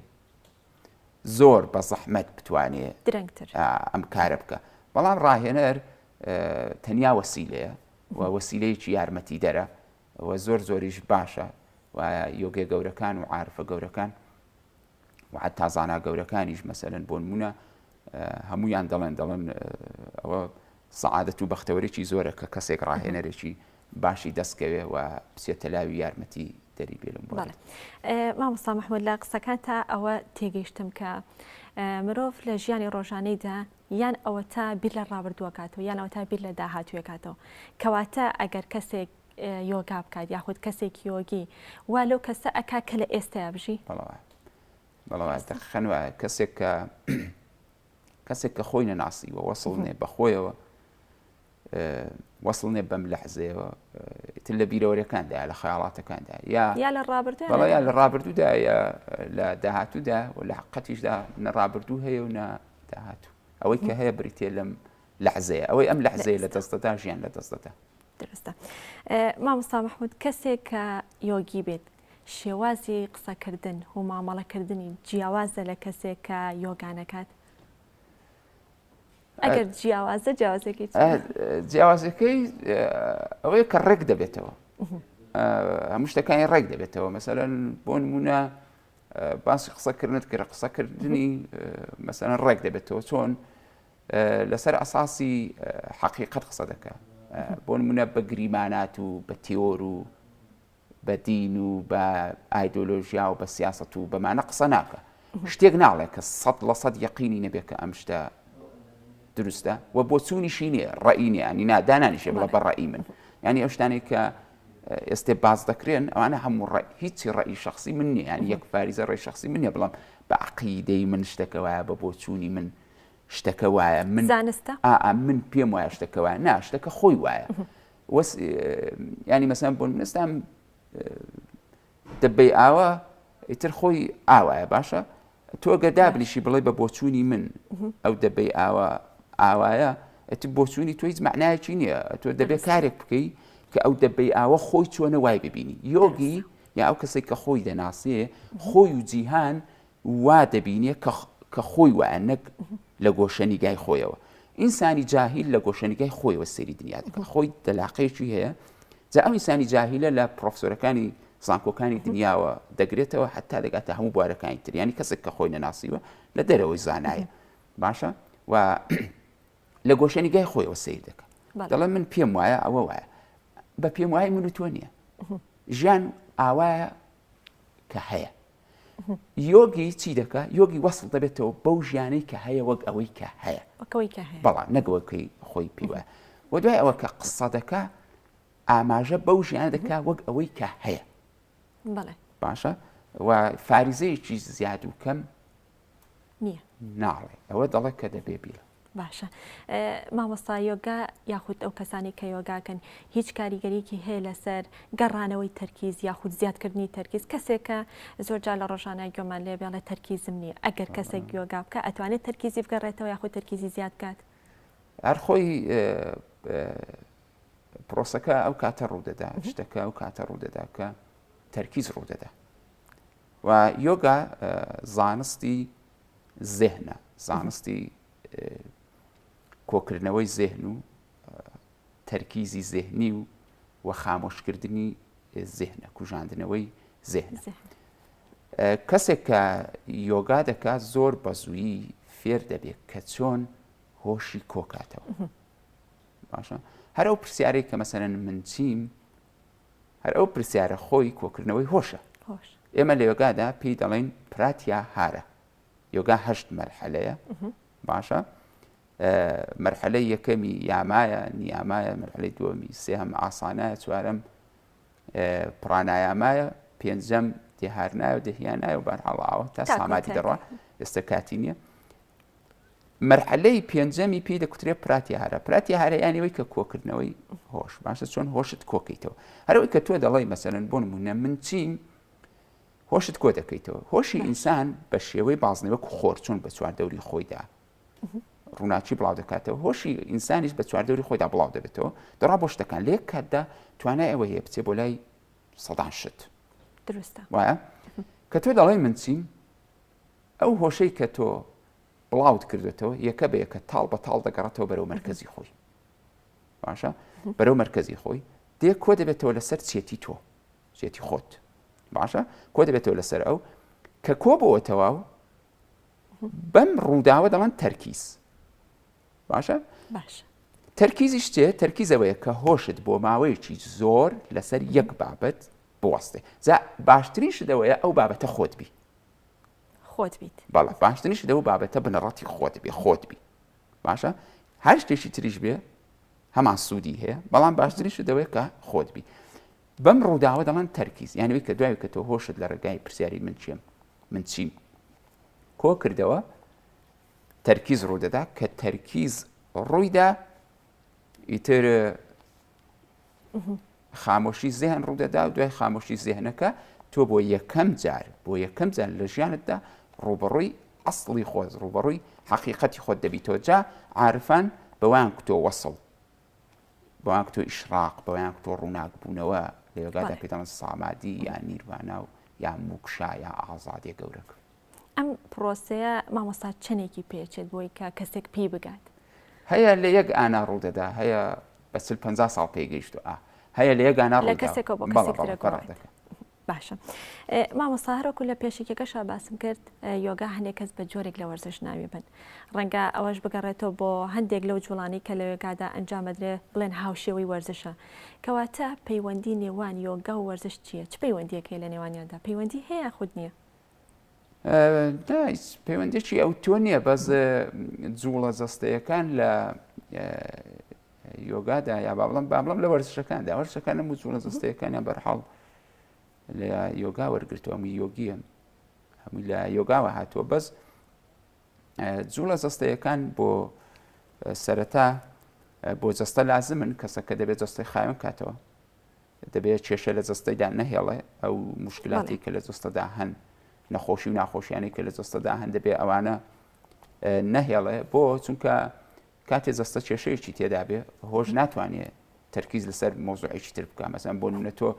زۆر بە زەحمەت بتوانێت ئەم کارە بکە بەڵام ڕاهێنەر تەنیا وەسیلەیە و وەسیلەیەکی یارمەتی دەرە و زۆریش باشە و یۆگێ گەورەکان و عارفە گەورەکان و حتا زانا گەورەکانیش مەسەلەن بۆ نمونە هەمویان دەڵێن ئەوە سەعادەت و بەختەوەرێکی زۆرە کە کەسێک ڕاهێنەرێکی باشی دەستکەوێ و بچێتە لاوی یارمەتی دەری بێ لەم بۆ. مامۆستا محمود لە قسەکان تا ئەوە تێگەیشتم کە مرۆڤ لە ژیانی ڕۆژانەیدا یان ئەوە تا بیر لە ڕابردووەکاتەوە یان ئەوە تا بیر لە داهاتووەکاتەوە کەواتە ئەگەر کەسێک یۆگا بکات یاخود کەسێک یۆگی وا لەو کەسە ئەکا کە لە ئێستایا بژی بەڵێ دەخەنوە کەسێک کە خۆی نەناسی و وەسڵ نێ بەخۆیەوە وەسڵ نێ بەم لەحزەیەوە تر لە بیرەوەریەکاندا یا لە خەیاڵاتەکاندا یا لە ڕابردوو بەڵێ یا لە ڕابردوودا یا لە داهاتوودا و لە حقەتیشدا نەڕابردوو هەیە و نە داهاتوو ئەوەی کە هەیە بریتێ لەم لەحزەیە ئەوەی ئەم لەحزەیە لە دەستدەدا ژیان لە دەستدەدا. درستە. مامۆستا محمود کەسێک کە یۆگی بێت شێوازی قسەکردن و مامەڵەکردنی جیاوازە لە کەسێک کە یۆگانەکات ئەگەر جیاوازەکەی ئەوەیە کە ڕێک دەبێتەوە هەموو شتەکانی ڕێک دەبێتەوە مەسەلەن بۆ نمونە باسی قسەکردنت کرد قسەکردنی مەسەلەن ڕێک دەبێتەوە چۆن لەسەر ئەساسی حەقیقەت قسە دەکات بۆ نمونە بە گریمانات و بە تیۆر و بە دین و بە ئایدۆلۆژیا و بە سیاست و بەمانە قسە ناکە شتێک ناڵێ کە 100% یەقینی نەبێت کە ئەم شتە دروستە و بۆ چوونیشی نییە ڕەئی نیە ینی نادانانیشێ بڵە بە ڕەئی من ینی ئەو شتانێک کە ئێستێ باز دەکرێن ئەوانە هەموو هیچی ڕەئی شخصی من نییە ینی یەک پاریزە ڕێی شخصی من نیە بڵام بە عەقیدەی من شتەکە وایە بە بۆ چوونی من شتەکە وایە من زانستە من پێم وایە شتەکە وایە نا شتەکە خۆی وایە ینی مەسەلەن بۆ منستان دەبەی ئاوە ئیتر خۆی ئاوایە باشە تۆ گە دابلیشی بڵێ بە بۆچوونی من ئەو دەبەی ئاوایە ئەتی بۆچوونی تۆ هیچ معنایەکی نییە تۆ دەبێت کارێک بکەی کە ئەو دەبەی ئاوە خۆی چۆنە وای ببینی یۆگی یا ئەو کەسێک کە خۆی دەناسێ خۆی و جیهان وا دەبینێ کە خۆی وایە نەک لە گۆشەنیگای خۆیەوە ئینسانی جاهیل لە گۆشەنیگای خۆیەوە سەیری دنیا دەکات خۆی دەلاقەیەکی هەیە جا ئەو ئینسانی جاهیلە لە پرۆفسۆرەکانی زانکۆکانی دنیاوە دەگرێتەوە حتا دەگاتە هەموو بوارەکانی تر ینی کەسێک کە خۆی نەناسیوە لە دەرەوەی زانایە باشە و لە گۆشەنیگای خۆیەوە سیر دەکات دەڵێ من پێم وایە ئەوە وایە بە پێم وایە من و تۆ نییە ژیان ئاوایە کە هەیە یۆگی چی دەکات یۆگی وەسڵ دەبێتەوە بەو ژیانەی کە هەیە وەک ئەوەی کە هەیە بەڵام نەگەوەکەی خۆی پێوە و دوای ئەوە کە قسە دەکا ئاماژە بەو ژیان دەکات وەک ئەوەی کە هەیە باشە و فاریزەیەکی زیاد و کەم نییە ناڵێ ئەوە دەڵێ کە دەبێ بیرە باشە مامۆستا یۆگا یاخود ئەو کەسانی کە یۆگاکەن هیچ کاریگەریەکی هەیە لەسەر گەڕانەوەی تەرکیز یاخود زیادکردنی تەرکیز کەسێکە زۆرجار لە ڕۆژانە گوێمان لێ بێڵە تەرکیزم نییە ئەگەر کەسێک یۆگا بکە ئەتوانێت تەرکیزی بگەڕێتەوە یاخود تەرکیزی زیاد بکات هەر خۆی پرۆسەکە ئەو کاتە ڕوودەدا شتەکە ئەو کاتە ڕوودەدا کە تەرکیز ڕوودەدا و یۆگا زانستی زێهنە زانستی کۆکردنەوەی زێهن و تەرکیزی زێهنی و خامۆشکردنی زێهنە کوژاندنەوەی زێهنە کەسێک کە یۆگا دەکات زۆر بەزوویی فێر دەبێت کە چۆن هۆشی کۆکاتەوە باشە هەر ئەو پرسیارەی کە مەسەلەن من چیم هەر ئەو پرسیارە خۆی کۆکردنەوەی هۆشە ئێمە لە یۆگادا پێی دەڵێن پراتیا هارە یۆگا 8 مەرحەلەیە باشە مەرحەلەی یەکەمی یامایە نیامایە مەرحەلەی دووەمی سێهەم ئاسانایە چوارەم پرانایامایە پێنجەم تێهارنایە و دەهیانایە و بەرحەڵاوە تا ساماتی دەڕوا ئێستا کاتی نییە مەرحەلەی پێنجەمی پێی دەکوترێت پراتی هارە پراتی هارە یانەوەی کە کۆکردنەوەی هۆش باشە چۆن هۆشت کۆکەیتەوە هەرەوەی کە تۆ دەڵێی مەسەلەن بۆ نمونە من چیم هۆشت کۆ دەکەیتەوە هۆشی ئینسان بە شێوەی بازنەوە خۆر چۆن بە چواردەوری خۆیدا ڕووناچی بڵاو دەکاتەوە هۆشی ئینسانیش بە چواردەوری خۆیدا بڵاو دەبێتەوە دەڕا بۆ شتەکان لێک کاتدا توانای ئەوە هەیە بچێ بۆ لای سەدان شت درستە وایە کە تۆ دەڵێ من چیم ئەو هۆشەی کە تۆ بڵاوت کردێتەوە یەکە بە یەکە تاڵ بە تاڵ دەگەڕێتەوە بەرەو مەرکەزی خۆی باشە بەرەو مرکزی خۆی دێ کۆ دەبێتەوە لەسەر چێتی تۆ چێتی خۆت باشە کۆ دەبێتەوە لەسەر ئەو کە کۆ بۆەوە تەواو بەم ڕووداوە دەڵێن تەرکیز باشە باش تەرکیزی شتێ تەرکیزەوەیە کە هۆشت بۆ ماوەیەکی زۆر لەسەر یەک بابەت بوەستێ جا باشترین شتەوەیە ئەو بابەتە خۆت بی خۆت بیت بەڵێ باشترین شتەوە بابەتە بنەڕەتی خۆت بی باشە هەر شتێکی تریش بێ هەمان سوودی هەیە بەڵام باشترین شتەوەیە کە خۆت بی بەم ڕووداوە دەڵێن تەرکیز یانوی کە دوای کە تۆ هۆشت لە ڕێگای پرسیاری من چیم کۆ کردەوە تەرکیز ڕوودەدا کە تەرکیز ڕوویدا ئیتر خامۆشی زێهن ڕوودەدا و دوای خامۆشی زێهنەکە تۆ بۆ یەکەم جار لە ژیانتدا ڕوبەڕووی ئەسڵی خۆت ڕوبەڕووی حەقیقەتی خۆت دەبیتەوە جا عارفان بەوان کتۆ وەسڵ بەوان کتۆ ئیشراق بەوان کتۆ ڕووناکبوونەوە لێوەگادا پێتەڵەن سامادی یا نیروانە و یا موکشا یا ئازادیە گەورەکە ئەم پرۆسەیە مامۆستا چەندێکی پێچێت بۆی کە کەسێک پێی بگات هەیە لە یەک ئانا ڕوودەدا هەیە بە 50 ساڵ پێگەیشتو هەیە لە یەک ئانا لە کەسێکەوە بۆ کەسێک باشە مامۆستا هەرۆکو لە پێشێکەکەشا باسم کرد یۆگا هەندێک کەس بە جۆرێک لە وەرزش ناوی بن ڕەنگە ئەوەش بگەڕێتەوە بۆ هەندێک لەو جوڵانی کە لە یۆگادا ئەنجامەدرێ بڵێن هاوشێوەی وەرزشە کەواتە پەیوەندی نێوان یۆگا و وەرزش چییە چ پەیوەندیەکەی لە نێوانیاندا پەیوەندی هەیە خود نییە پەیوەندێکی ئەو تۆ نییە بەس جوڵە جەستەیەکان لە یۆگادا یا بابڵم لە وەرزشەکاندا وەرزشەکان نەموو جوڵە جەستەیەکانیان بەرحاڵ لە یۆگا وەرگرتووە هەمووی یۆگیە هەمووی لە یۆگاوە هاتووە بەس جوڵە جەستەیەکان بۆ سەرەتا بۆ جەستە لازمن کەسەکە دەبێت جەستەی خاوێن کاتەوە دەبێت کێشە لە جەستەیدا نەهێڵێ ئەو مشکلاتی کە لە جەستەدا هەن نەخۆشی و ناخۆشیانی کە لە جەستەدا هەن دەبێت ئەوانە نەهێڵێ بۆ چونکە کاتێ جەستە کێشەیەکی تێدا بێ هۆش ناتوانێت تەرکیز لەسەر مۆزوعێکی تر بکە مەسەن بۆ نمونە تۆ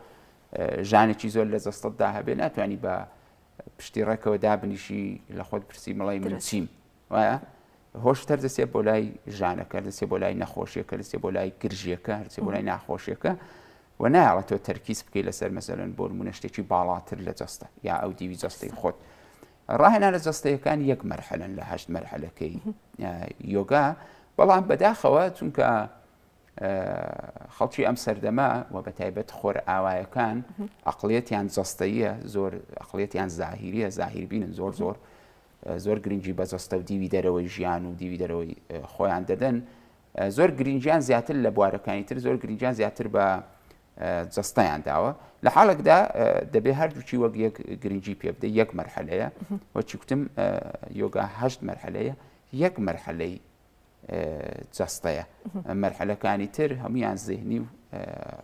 ژانێکی زۆر لە جەستەتدا هەبێ ناتوانانی بە پشتی ڕێکەوە دابنیشی لە خۆت پرسی مڵی من چیم وایە هۆشتر دەسێ بۆ لای ژانەکە دەسێ بۆ لای نەخۆشیەکە دەسێ بۆ لای گرژیەکە هەرچێ بۆ لای ناخۆشیەکە و نایڵێتەوە تەرکیز بکەی لەسەر مەسەلەن بۆ نمونە شتێکی باڵاتر لە جەستە یا ئەو دیوی جەستەی خۆت ڕاهێنا لە جەستەیەکان یەک مەرحەلەن لە 8 مەرحەلەکەی یۆگا بەڵام بەداخەوە چونکە خەڵکی ئەم سەردەما و بە تایبەت خۆر ئاوایەکان عەقڵیەتیان جەستەییە زۆر عەقڵیەتیان زاهیریە زاهیربینن زۆر گرنگی بە جەستە و دیوی دەرەوەی ژیان و دیوی دەرەوەی خۆیان دەدەن زۆر گرنگیان زیاتر لە بوارەکانی تر زۆر گرنگیان زیاتر بە جەستەیان داوە لە حاڵێکدا دەبێت هەردووچی وەک یەک گرنگی پێ بدە یەک مەرحەلەیە وەچی کوتم یۆگا 8 مەرحەلەیە یەک مەرحەلەی جەستەیە مەرحەلەکانی تر هەمویان زێهنی و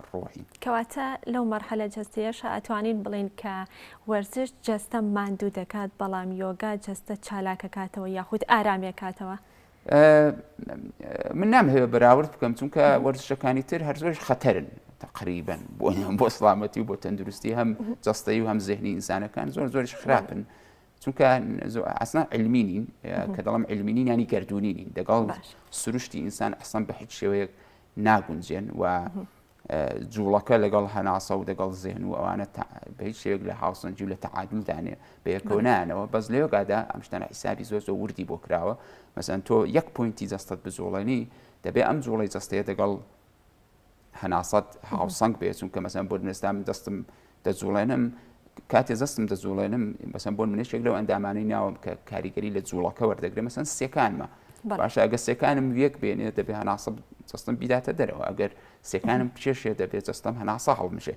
ڕۆحی کەواتە لەو مەرحەلە جەستەیەش ئەتوانین بڵین کە وەرزش جەستە ماندوو دەکات بەڵام یۆگا جەستە چالاکەکاتەوە یاخود ئارامێکاتەوە من نامهەوێت بەراورد بکەم چونکە وەرزشەکانی تر هەر زۆرش خەتەرن تقریبا بۆ سڵامەتی و بۆ تەندروستی هەم جەستەی و هەم زێهنی ئینسانەکان زۆرش خراپن چونکە ئەسنا علمینین کە دەڵم علمینین ینی گردونینین دەگەڵ سروشتی ئینسان ئەسان بە هیچ شێوەیەک ناگونجێن و جوڵەکە لەگەڵ هەناسە و دەگەڵ زێن و ئەوانە بە هیچ شێوەیەک لە هاوسەنجی و لە تەعادولدانێ بە یەکەوە نایەنەوە بەس لە یۆگادا ئەم شتانە حیسابی زۆر وردی بۆ کراوە مەسەن تۆ یەک پوینتی جەستت بزۆڵێنی دەبێت ئەم جوڵەی جەستەیە دەگەڵ هەناسەت هاوسەنگ بێت چونکە مەسەن بۆ نوێستا من دەستم دەجوڵێنم کاتێ جەستم دەجوڵێنم مەسەن بۆ منێشێک لەو ئەندامانەی ناوم کە کاریگەری لە جوڵەکە وەردەگرێت مەسەن سێکانمە باشە ئەگە سێکانم وێک بێنێت دەبێت هەناسە جەستم بیداتە دەرەوە ئەگەر سێکانم پچێشێ دەبێت جەستم هەناسە هەڵمژێ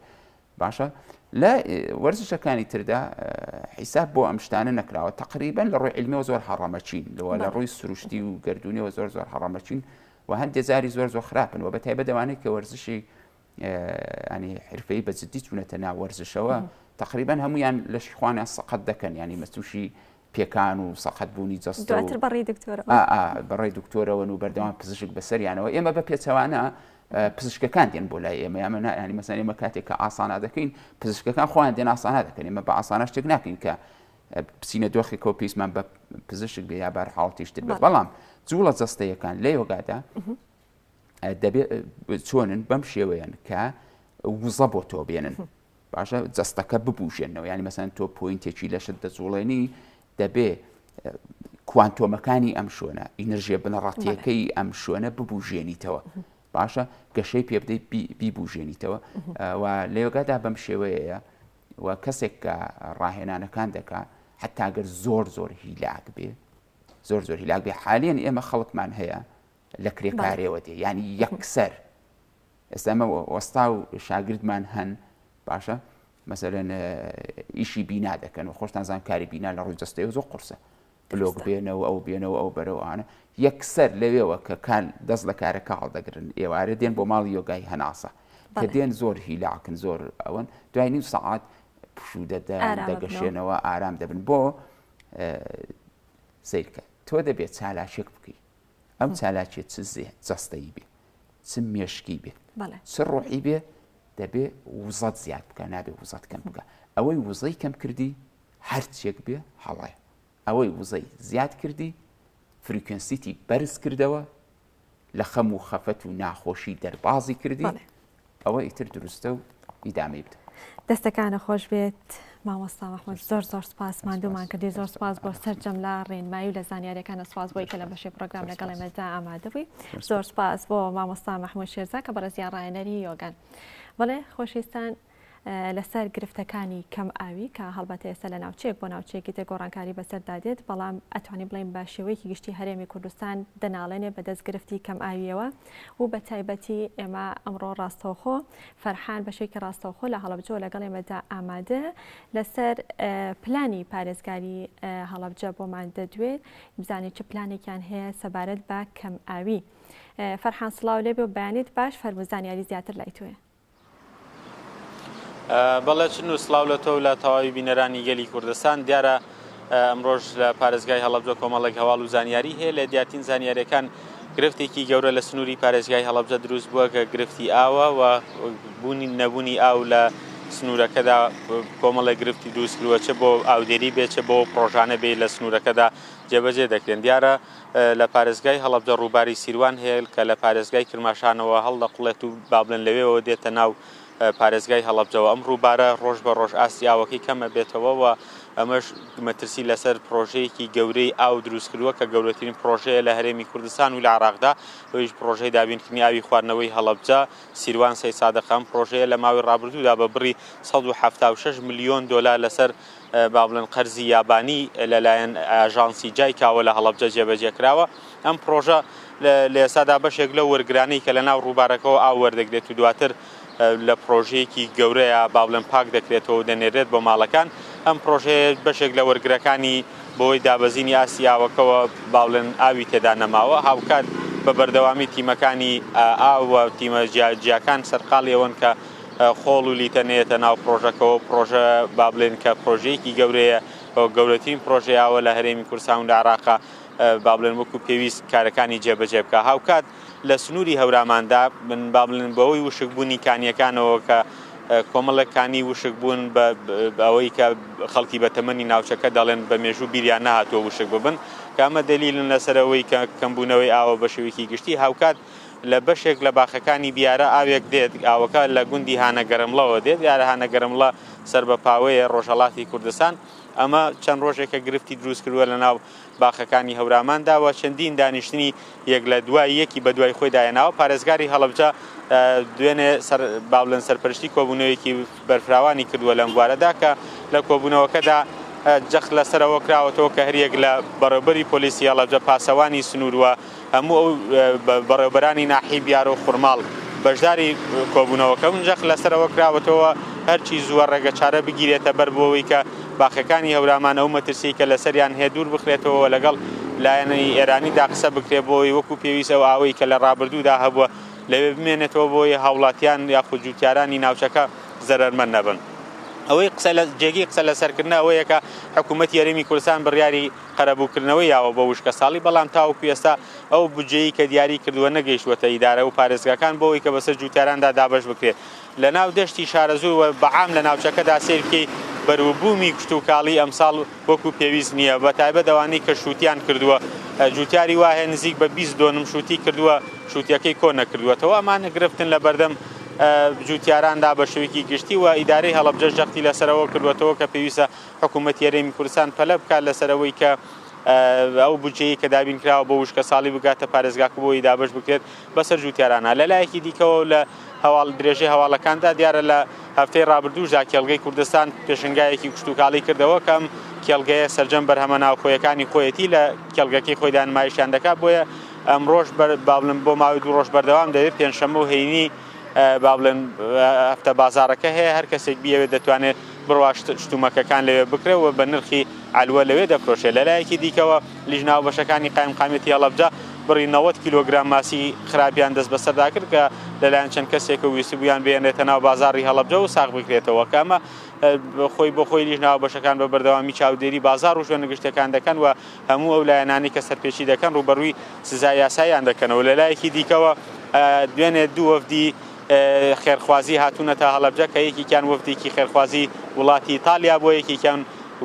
باشە لە وەرزشەکانی تردا حیساب بۆ ئەم شتانە نەکراوە تقریبا لە ڕۆی علمیەوە زۆر هەڕەمەچین لەوە لە ڕووی سروشتی و گردونیەوە زۆر هەڕەمەچین و هەندێک جاری زۆر خراپن و بەتایبەت ئەوانەی کە وەرزشی ینی حرفەی بەجددی چوونەتە ناو وەرزشەوە تقریبا هەمویان لە شیخوانیان سەقەت دەکەن ینی مەستوشی پێکان و سەقەت بوونی جەستە دواتر بەڕێی دکتۆرەوە بەڕێی دکتۆرەوەن و بەردەوام پزیشک بەسەریانەوە ئێمە بە پێچەوانە پزیشکەکان دێن بۆ لای ئێمە یامە ینی مەسەن ئێمە کاتێک کە ئاسانە دەکەین پزیشکەکان خۆیان دێن ئاسانە دەکەن ئێمە بە ئاسانە شتێک ناکەین کە بچینە دۆخێکەوە پێویستمان بە پزیشک بێ یا بەر حاڵەتیشتر بێت بەڵام جوڵە جەستەیەکان لە یۆگادا دەبێت چۆنن بەم شێوەیەن کە وزە بۆ تۆ بێنن باشە جەستەکە ببوژێنەوە ینی مەسەن تۆ پوینتێکی لەشت دەجوڵێنی دەبێ کوانتۆمەکانی ئەم شوێنە ئینەرژیە بنەڕاتیەکەی ئەم شوێنە ببوژێنیتەوە باشە گەشەی پێ بدەیت بیبوژێنیتەوە و لێوەگادا بەم شێوەیە و کەسێک کە ڕاهێنانەکان دەکا حتاگەر زۆر هیلاک بێ زۆر هیلاک بێ حالیان ئێمە خەڵکمان هەیە لە کرێکارێەوە دێ ینی یەکسەر ئێستا ئەمە وەستا و شاگردمان هەن باشە مەسەرەن ئیشی بینا دەکەن و خۆشتانزان کاری بینا لە ڕووی جەستەیە زۆر قورسە بلۆک بێنەوە ئەو بێنەوە ئەو بەرەوانە یەکسەر لەوێەوە کە کار دەست لە کارەکە هەڵدەگرن ئێوارە دێن بۆ ماڵی یۆگای هەناسە کە دێن زۆر هیلاکن زۆر ئەوەن دوای نیم سەعات پشوو دەگەشێنەوە ئارام دەبن بۆ سیرکە تۆ دەبێت چالاکێک بکەیت ئەم چالاکێت چ جەستەیی بێ چ مێشکی بێ چ ڕۆحی بێ دەبێ وزەت زیاد بکە نابێ وزەت کەم بکە ئەوەی وزەی کەم کردی هەرچێک بێ هەڵایە ئەوەی وزەی زیاد کردی فریکوێنسیتی بەرز کردەوە لە خەم و خەفەت و ناخۆشی دەربازی کردی ئەوە ئیتر دروستە و ئیدامی بدە دەستەکانە خۆش بێت مامۆستا مەحموود زۆر سپاس ماندوومان کردی زۆر سپاس بۆ سەرجەم لە ڕێنمایی و لە زانیاریەکانە سپاس بۆی کە لە بەشەی پرۆگرام لەگەڵ ئێمەدا ئامادە بووی زۆر سپاس بۆ مامۆستا مەحموود شێرزا کە بەڕێزیان ڕاهێنەری یۆگان بەڵێ خۆشویستان لەسەر گرفتەکانی کەم ئاوی کە هەڵبەتە ئێستا لە ناوچەیەک بۆ ناوچەیەکی تێگۆڕانکاری بەسەردادێت بەڵام ئەتوانین بڵین بە شێوەیەکی گشتی هەرێمی کوردستان دەناڵێنێ بە دەستگرفتی کەم ئاویەوە و بە تایبەتی ئێمە ئەمڕۆ ڕاستەوخۆ فەرحان بەشێکی ڕاستەوخۆ لە هەڵەبجە لەگەڵ ئێمەدا ئامادە لەسەر پلانی پارێزگاری هەڵەبجە بۆمان دەدوێت بزانێت چ پلانێکیان هەیە سەبارەت بە کەم ئاوی فەرحان سڵاو لێبێ و بەیانێت باش فەرموزانیاری زیاتر لای تۆیە بەڵێ چن و سڵاو لە تۆ و لە تەواوی بینەرانی گەلی کوردستان دیارە ئەمڕۆژ لە پارێزگای هەڵەبجە کۆمەڵێک هەواڵ و زانیاری هەیە لە دیاتین زانیاریەکان گرفتێکی گەورە لە سنووری پارێزگای هەڵەبجە دروست بووە کە گرفتی ئاوە و بوونی نەبوونی ئاو لە سنوورەکەدا کۆمەڵێک گرفتی دروست کردووە چ بۆ ئاودێری بێت چ بۆ پرۆژانە بێت لە سنوورەکەدا جێبەجێ دەکرێن دیارە لە پارێزگای هەڵەبجە ڕووباری سیروان هەیە کە لە پارێزگای کرماشانەوە هەڵدەقڵێت و بابلن لەوێەوە دێتە ناو پارێزگای هەڵەبجەوە ئەم ڕووبارە ڕۆژ بە ڕۆژ ئاستی ئاوەکەی کەمە بێتەوە و ئەمەش مەترسی لەسەر پرۆژەیەکی گەورەی ئاو دروست کردووە کە گەورەترین پرۆژەیە لە هەرێمی کوردستان و لە عێراقدا ئەویش پرۆژەی دابینکردنی ئاوی خواردنەوەی هەڵەبجە سیروان سەی سادەقەم پرۆژەیە لە ماوەی ڕابردوودا بە بڕی 176 ملیۆن دۆلار لەسەر با بڵێن قەرزی یابانی لەلایەن ئاژانسی جایکاوە لە هەڵەبجە جێبەجێ کراوە ئەم پرۆژە لە ئێستادا بەشێک لە وەرگرانەی کە لە ناو ڕووبارەکەەوە ئاو وەردەگرێت و دواتر لە پرۆژەیەکی گەورەیە با بڵێن پاک دەکرێتەوە و دەنێرێت بۆ ماڵەکان ئەم پرۆژەیە بەشێک لە وەرگرەکانی بۆی دابەزینی ئاسیاوەکەەوە با بڵێن ئاوی تێدا نەماوە هاوکات بە بەردەوامی تیمەکانی ئاوە تیمە جیاکان سەرقاڵیەوەن کە خۆڵ و لیتەنێتە ناو پرۆژەکەەوە پرۆژە با بڵێن کە پرۆژەیەکی گەورەیە گەورەترین پرۆژەیەوە لە هەرێمی کوردستان و لە عێراقا با بڵێن وەکو پێویست کارەکانی جێبەجێ بکە هاوکات لە سنووری هەوراماندا من با بڵێن بەوەی وشکبوونی کانیەکانەوە کە کۆمەڵەکانی وشک بوون بەوەی کە خەڵکی بەتەمەنی ناوچەکە دەڵێن بە مێژوو بیریان نەهاتووە وشک ببن کە ئەمە دەلیلن لەسەرەوەی کە کەمبوونەوەی ئاوە بە شێوەیەکی گشتی هاوکات لە بەشێک لە باخەکانی بیارە ئاوێک دێت ئاوەکە لە گوندی هانەگەرمڵەوە دێت یارە هانەگەرمڵە سەر بە پاوەیە ڕۆژهەڵاتی کوردستان ئەمە چەند ڕۆژێکە گرفتی دروست کردووە لە ناو باخەکانی هەورامانداوە چەندین دانیشتنی یەک لە دوای یەکی بە دوای خۆی داهێناوە پارێزگاری هەڵەبجە دوێنێ باڵێن سەرپەرشتی کۆبوونەوەیەکی بەرفراوانی کردووە لەم بوارەدا کە لە کۆبوونەوەکەدا جەخت لەسەرەوە کراوەتەوە کە هەر یەک لە بەڕێوەبەری پۆلیسی هەڵەبجە پاسەوانی سنووروە هەموو ئەو بەڕێوەبەرانی ناحی بیار و خوڕماڵ بەشداری کۆبوونەوەکە جەخت لەسەرەوە کراوەتەوە هەرچی زووە ڕێگە چارە بگیرێتە بەر بۆەوەی کە باخەکانی هەورامان ئەو مەترسی کە لەسەریان هەیە دوور بخرێتەوە لەگەڵ لایەنەی ئێرانیدا قسە بکرێت بۆی وەکو پێویستەوە ئاوەی کە لە ڕابردوودا هەبووە لەوێ بمێنێتەوە بۆی هاوڵاتیان یاخود جوتیارانی ناوچەکە زەرەرمەند نەبن ئەوەی جێگی قسە لەسەرکردنە ئەوەیە کە حکوومەتی هەرێمی کوردستان بڕیاری قەرەبووکردنەوەی یاوە بە وشکە ساڵی بەڵام تاوەکو ئێستا ئەو بودجەیە کە دیاری کردووە نەگەیشتوەتە ئیدارە و پارێزگاکان بۆەوەی کە بەسەر جوتیاراندا دابەش بکرێت لە ناو دەشتی شارەزوو و بەعام لە ناوچەکەدا سیر بکەی بەروبوومی کشت و کاڵی ئەمساڵ وەکو پێویست نییە بە تایبەت ئەوانەی کە شووتیان کردووە جوتیاری وایە نزیک بە 20 دۆنم شووتی کردووە شووتیەکەی کۆ نەکردووەتەوە ئەمانە گرفتن لە بەردەم جوتیاراندا بە شێوەیەکی گشتی و ئیدارەی هەڵەبجە جەختی لەسەرەوە کردوێتەوە کە پێویستە حکوومەت هەرێمی کوردستان پەلە بکات لەسەرەوەی کە ئەو بودجەیە کە دابین کراوە بە وشکە ساڵی بگاتە پارێزگاکەوەی دابش بکرێت بەسەر جوتیارانە لەلایەکی دیکەوە لە هەواڵ درێژەی هەواڵەکاندا دیارە لە هەفتەی ڕابردووشدا کێڵگەی کوردستان پێشنگایەکی کشت و کاڵی کردەوە کەم کێڵگەیە سەرجەم بەرهەمە ناوخۆیەکانی خۆیەتی لە کێڵگەکەی خۆی دانمایشیان دەکات بۆیە ئەمڕۆژ باڵم بۆ ماوەی 2 ڕۆژ بەردەوام دەبێت پێنجشەممە و هەینی با بڵێن هەفتە بازارەکە هەیە هەر کەسێک بیەوێت دەتوانێت بڕوا شتومەکەکان لەوێ بکرێەوە بە نرخی ئالوە لەوێ دەفرۆشێت لەلایەکی دیکەوە لیژناو بەشەکانی قایمقامەتی هەڵەبجە بڕی 90 کیلۆگرام ماسی خراپیان دەست بەسەردا کرد کە لەلایەن چەند کەسێکە ویستی بوویان بێنێتە ناو بازاری هەڵەبجە و ساغ بکرێتەوە کەمە خۆی بۆ خۆی لیژناو بەشەکان بە بەردەوامی چاودێری بازار و شوێنە گشتەکان دەکەن و هەموو ئەو لایەنانی کە سەرپێچی دەکەن ڕوبەڕووی سزای یاساییان دەکەنەوە لەلایەکی دیکەوە دوێنێ دوو وەفدی خێرخوازی هاتوونە تا هەڵەبجە کە یەکێکیان وەفدێکی خێرخوازی وڵاتی ئیتالیا بۆ یەکێکیان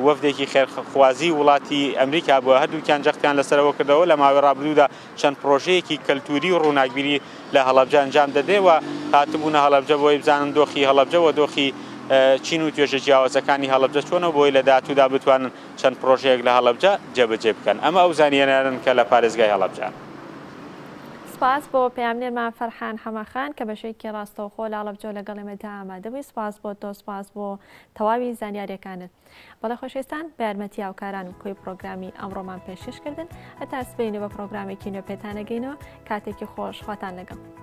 وەفدێکی خێرخوازی وڵاتی ئەمریکا بووە هەردووکیان جەختیان لەسەرەوە کردەوە لە ماوەی ڕابردوودا چەند پرۆژەیەکی کەلتوری و ڕووناکبیری لە هەڵەبجە ئەنجام دەدرێەوە هاتبوونە هەڵەبجە بۆی بزانن دۆخی هەڵەبجە و دۆخی چین و توێژە جیاوازەکانی هەڵەبجە چۆنە بۆی لە داهاتوودا بتوانن چەند پرۆژەیەک لە هەڵەبجە جێبەجێ بکەن ئەمە ئەو زانیاریانن کە لە پارێزگای هەڵەبجە. سپاس بۆ پەیامنێرمان فەرحان حەماخان کە بەشێکی ڕاستەوخۆ لە هەڵەبجە لەگەڵ ئێمەدا ئامادەبووی. سپاس بۆ تۆ سپاس بۆ تەواوی زانیاریەکانت. بەڵێ خۆشەویستان بە یارمەتی هاوکاران و کۆی پرۆگرامی ئەمڕۆمان پێشکەشکردن هەتا سبەینە بە پرۆگرامێکی نوێ پێتانەگەینەوە کاتێکی خۆش خواتان لەگەڵ.